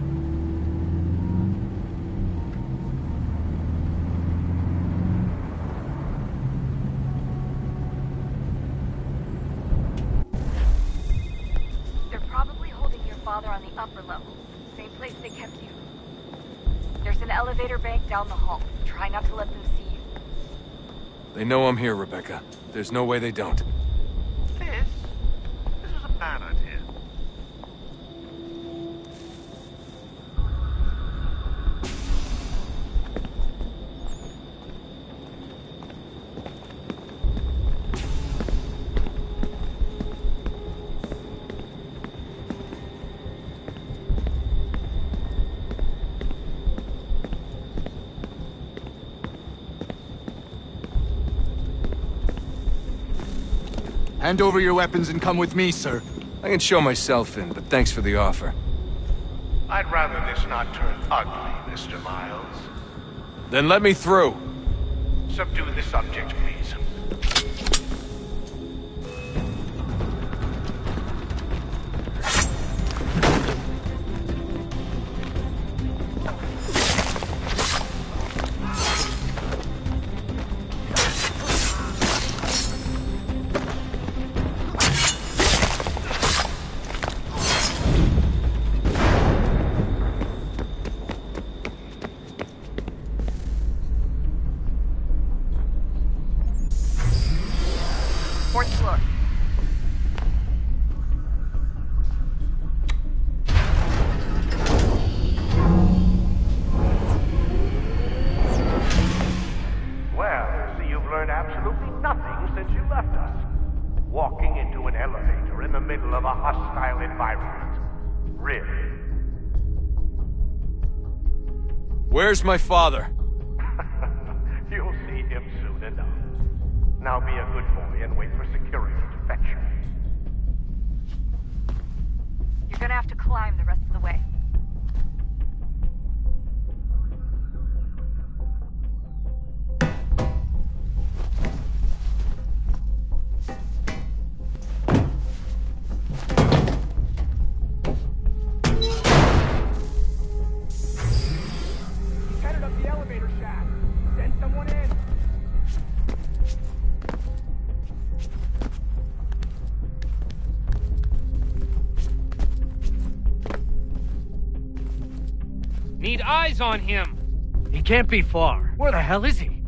On the upper level, same place they kept you. There's an elevator bank down the hall. Try not to let them see you. They know I'm here, Rebecca. There's no way they don't. This is a bad idea. Hand over your weapons and come with me, sir. I can show myself in, but thanks for the offer. I'd rather this not turn ugly, Mr. Miles. Then let me through. Subdue the subject, please. into an elevator in the middle of a hostile environment. Really? Where's my father? You'll see him soon enough. Now be a good boy and wait for security to fetch you. You're gonna have to climb the rest of the way. Headed up the elevator shaft. Send someone in. Need eyes on him. He can't be far. Where the hell is he?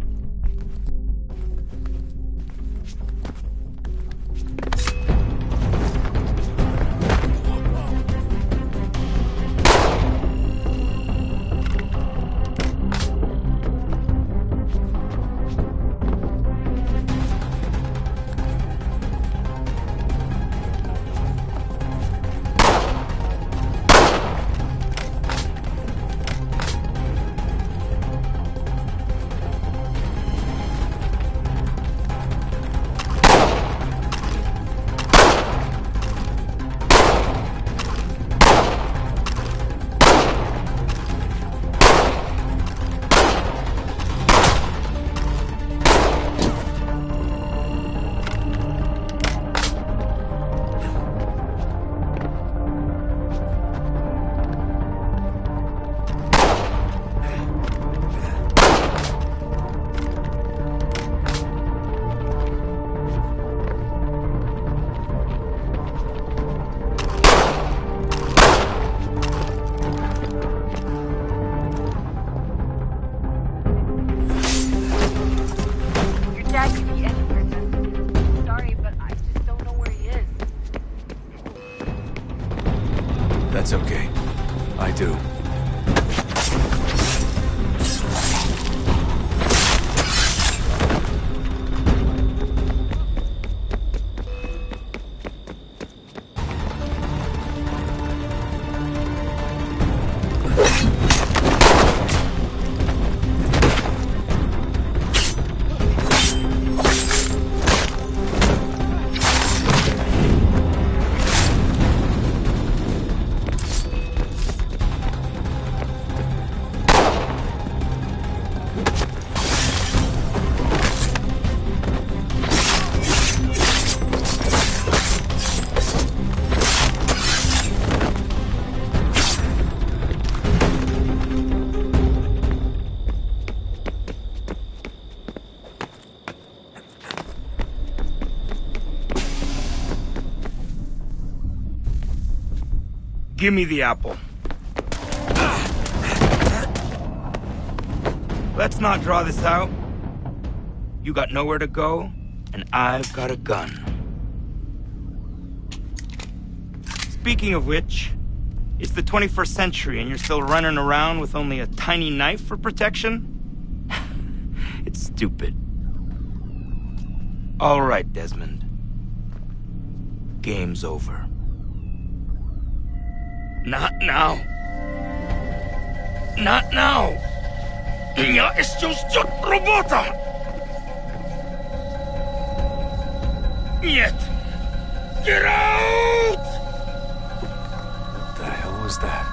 That's okay. I do. Give me the apple. Let's not draw this out. You got nowhere to go, and I've got a gun. Speaking of which, it's the 21st century and you're still running around with only a tiny knife for protection? It's stupid. All right, Desmond. Game's over. Not now. Not now. Я еще ждет работа. Нет. Get out! What the hell was that?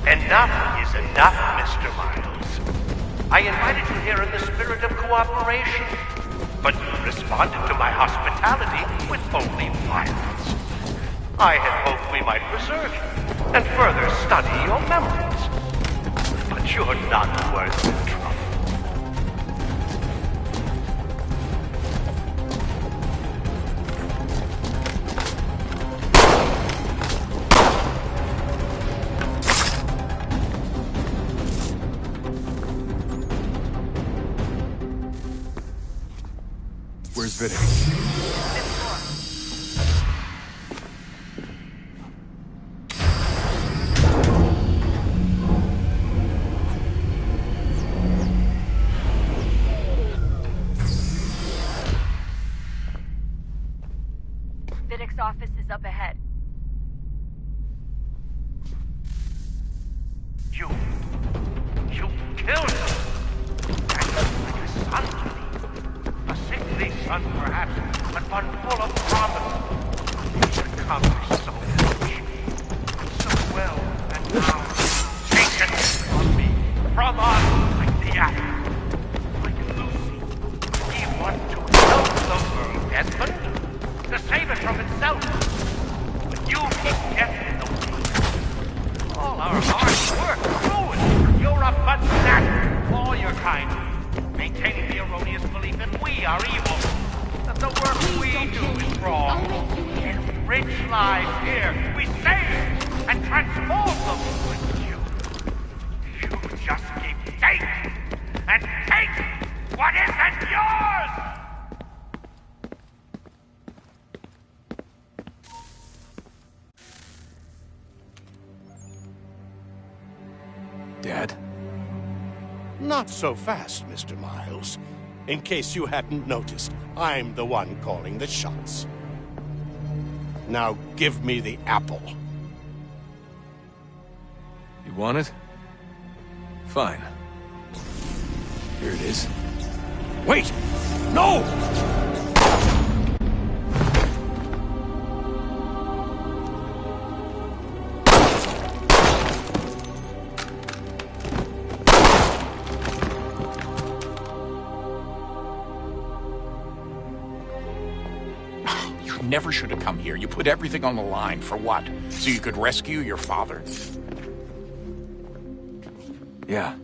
Enough is enough, Mr. Miles. I invited you here in the spirit of cooperation. but you responded to my hospitality with only violence. I had hoped we might preserve you and further study your memories. But you're not worth the trouble. Where's Vidic? Vidic's office is up ahead. You killed him! That's like a son to me. A sickly son, perhaps, but one full of promise. He's accomplished so much. So well, and now, take it from me. From us, like the apple. Like Lucy. We want to help the world, Desmond. To save it from itself. But you keep getting in the way. All our hard work ruined. You're a fanatic. All your kind. Maintaining the erroneous belief that we are evil. That the work we do is wrong. Enrich lives here. We save and transform them. But you just keep taking and take what isn't yours! Dad? Not so fast, Mr. Miles. In case you hadn't noticed, I'm the one calling the shots. Now give me the apple. You want it? Fine. Here it is. Wait! No! Never should have come here. You put everything on the line. For what? So you could rescue your father? Yeah.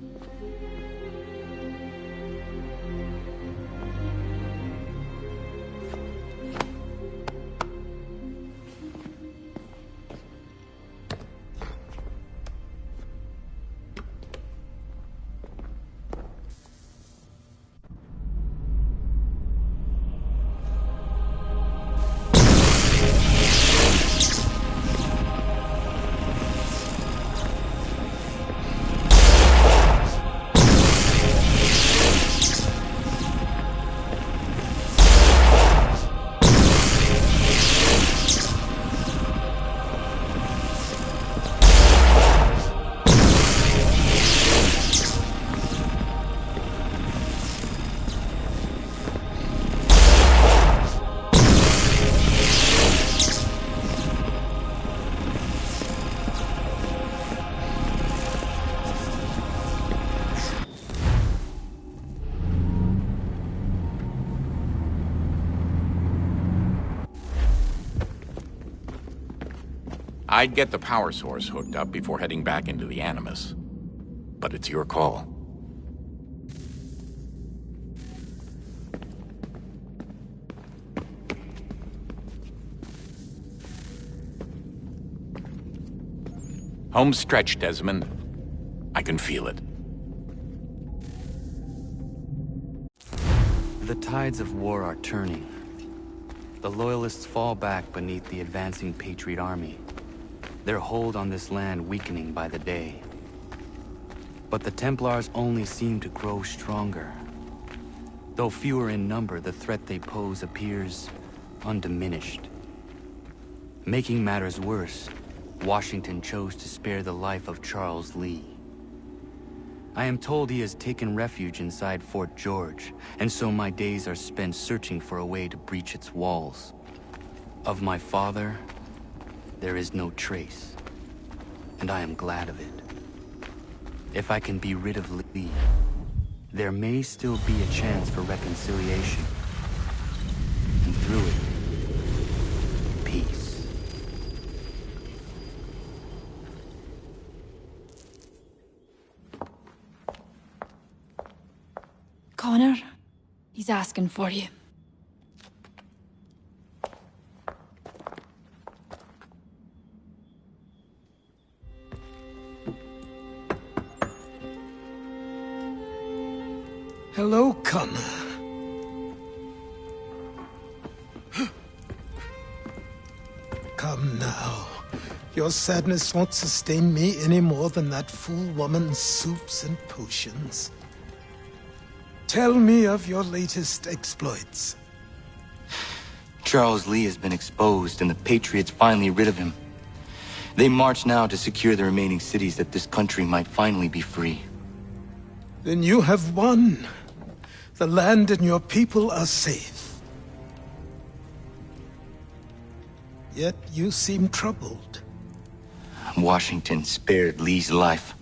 I'd get the power source hooked up before heading back into the Animus. But it's your call. Home stretch, Desmond. I can feel it. The tides of war are turning. The Loyalists fall back beneath the advancing Patriot army, their hold on this land weakening by the day. But the Templars only seem to grow stronger. Though fewer in number, the threat they pose appears undiminished. Making matters worse, Washington chose to spare the life of Charles Lee. I am told he has taken refuge inside Fort George, and so my days are spent searching for a way to breach its walls. Of my father, there is no trace, and I am glad of it. If I can be rid of Lee, there may still be a chance for reconciliation. through it. Peace. Connor, he's asking for you. Hello, Connor. Come now. Your sadness won't sustain me any more than that fool woman's soups and potions. Tell me of your latest exploits. Charles Lee has been exposed, and the Patriots finally rid of him. They march now to secure the remaining cities that this country might finally be free. Then you have won. The land and your people are safe. Yet you seem troubled. Washington spared Lee's life.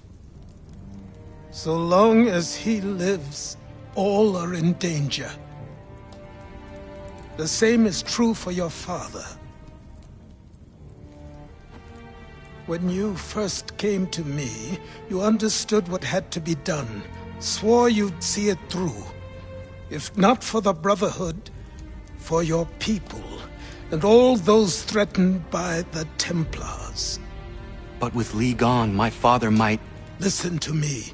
So long as he lives, all are in danger. The same is true for your father. When you first came to me, you understood what had to be done, swore you'd see it through. If not for the Brotherhood, for your people, and all those threatened by the Templars. But with Lee gone, my father might... Listen to me.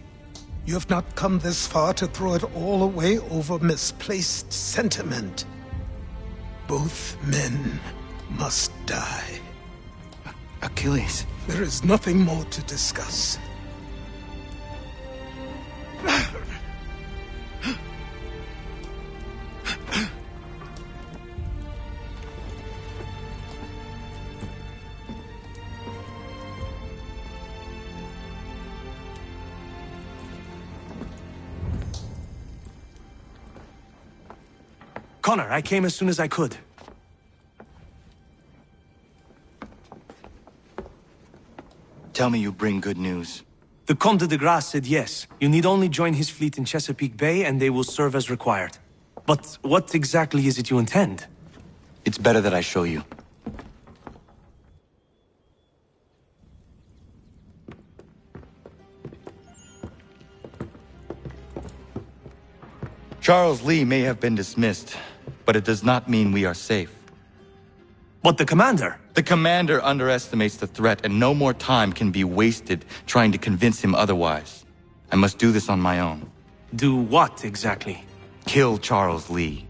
You have not come this far to throw it all away over misplaced sentiment. Both men must die. Achilles. There is nothing more to discuss. Connor, I came as soon as I could. Tell me you bring good news. The Comte de Grasse said yes. You need only join his fleet in Chesapeake Bay and they will serve as required. But what exactly is it you intend? It's better that I show you. Charles Lee may have been dismissed, but it does not mean we are safe. But the commander? The commander underestimates the threat, and no more time can be wasted trying to convince him otherwise. I must do this on my own. Do what exactly? Kill Charles Lee.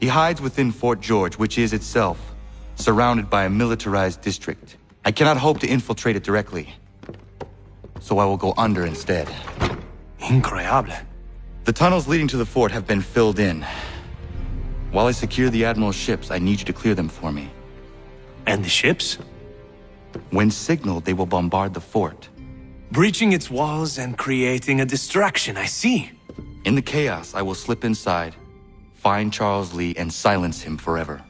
He hides within Fort George, which is itself surrounded by a militarized district. I cannot hope to infiltrate it directly, so I will go under instead. Incroyable. The tunnels leading to the fort have been filled in. While I secure the Admiral's ships, I need you to clear them for me. And the ships? When signaled, they will bombard the fort. Breaching its walls and creating a distraction, I see. In the chaos, I will slip inside, find Charles Lee, and silence him forever.